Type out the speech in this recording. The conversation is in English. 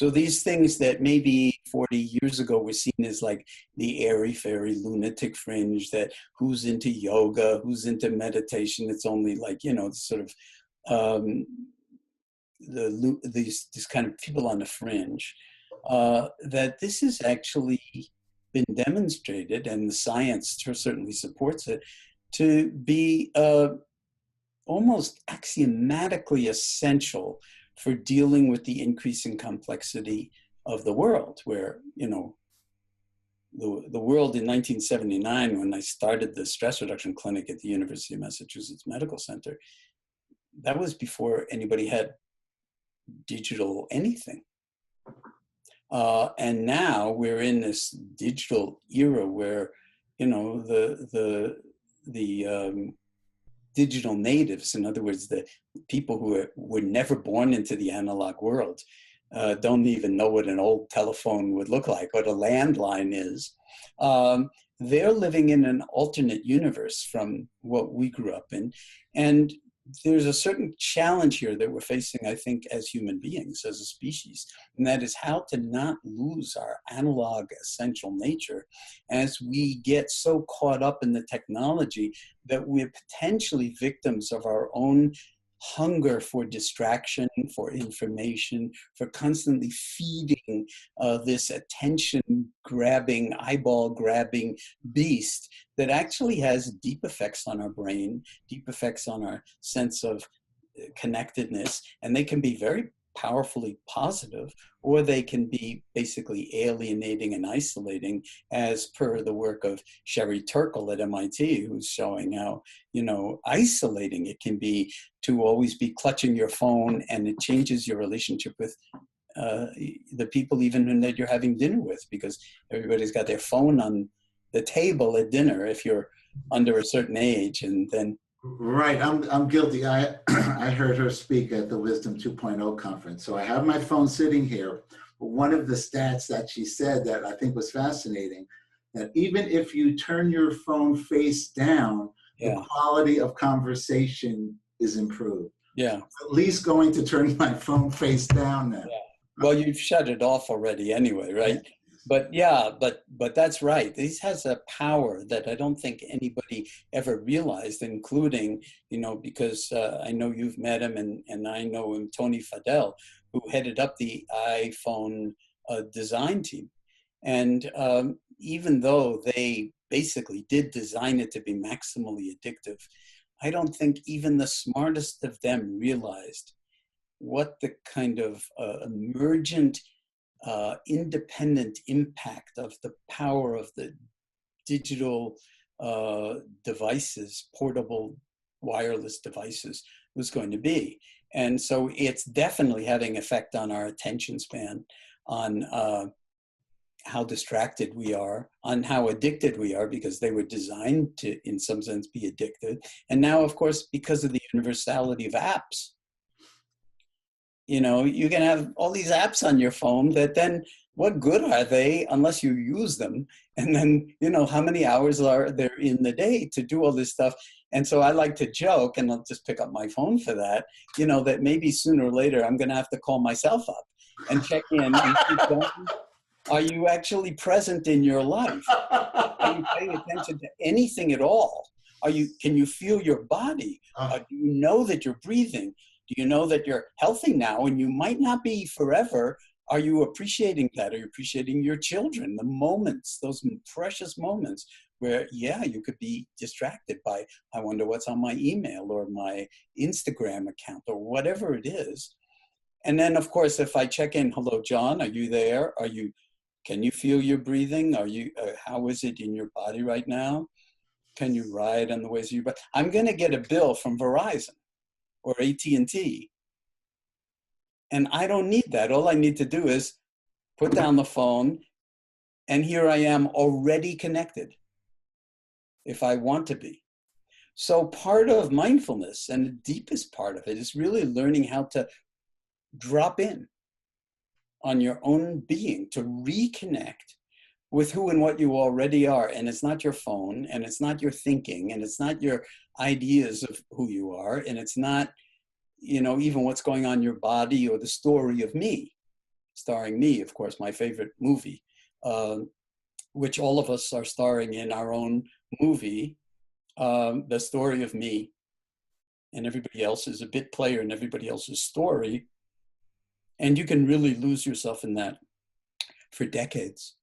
So these things that maybe 40 years ago were seen as like the airy-fairy lunatic fringe, that who's into yoga, who's into meditation, it's only like, sort of these kind of people on the fringe, that this has actually been demonstrated, and the science certainly supports it, to be almost axiomatically essential for dealing with the increasing complexity of the world, where, the world in 1979, when I started the stress reduction clinic at the University of Massachusetts Medical Center, that was before anybody had digital anything. And now we're in this digital era where, the digital natives, in other words, the people who were never born into the analog world, don't even know what an old telephone would look like, what a landline is. They're living in an alternate universe from what we grew up in. And there's a certain challenge here that we're facing, I think, as human beings, as a species, and that is how to not lose our analog essential nature as we get so caught up in the technology that we're potentially victims of our own hunger for distraction, for information, for constantly feeding this attention-grabbing, eyeball-grabbing beast that actually has deep effects on our brain, deep effects on our sense of connectedness, and they can be very powerfully positive, or they can be basically alienating and isolating, as per the work of Sherry Turkle at MIT, who's showing how, isolating it can be to always be clutching your phone, and it changes your relationship with the people even that you're having dinner with, because everybody's got their phone on the table at dinner if you're under a certain age, and then Right, I'm guilty. I I heard her speak at the Wisdom 2.0 conference. So I have my phone sitting here. But one of the stats that she said that I think was fascinating, that even if you turn your phone face down, the quality of conversation is improved. Yeah. At least going to turn my phone face down now. Yeah. Well, you've shut it off already anyway, right? But but that's right. This has a power that I don't think anybody ever realized, including, because I know you've met him, and I know him, Tony Fadell, who headed up the iPhone design team. And even though they basically did design it to be maximally addictive, I don't think even the smartest of them realized what the kind of emergent independent impact of the power of the digital devices, portable wireless devices, was going to be. And so it's definitely having effect on our attention span, on how distracted we are, on how addicted we are, because they were designed to, in some sense, be addicted. And now, of course, because of the universality of apps, you can have all these apps on your phone that then, what good are they unless you use them? And then, how many hours are there in the day to do all this stuff? And so I like to joke, and I'll just pick up my phone for that, that maybe sooner or later I'm going to have to call myself up and check in and keep going. Are you actually present in your life? Are you paying attention to anything at all? Can you feel your body? Do you know that you're breathing? Do you know that you're healthy now and you might not be forever? Are you appreciating that? Are you appreciating your children, the moments, those precious moments where, you could be distracted by, I wonder what's on my email or my Instagram account or whatever it is. And then, of course, if I check in, hello, John, are you there? Can you feel your breathing? How is it in your body right now? Can you ride on the ways of your body? I'm going to get a bill from Verizon or AT&T. And I don't need that. All I need to do is put down the phone, and here I am already connected, if I want to be. So part of mindfulness, and the deepest part of it, is really learning how to drop in on your own being, to reconnect with who and what you already are. And it's not your phone, and it's not your thinking, and it's not your ideas of who you are, and it's not, even what's going on in your body or the story of me. starring me, of course, my favorite movie, which all of us are starring in our own movie, the story of me, and everybody else is a bit player in everybody else's story. And you can really lose yourself in that for decades.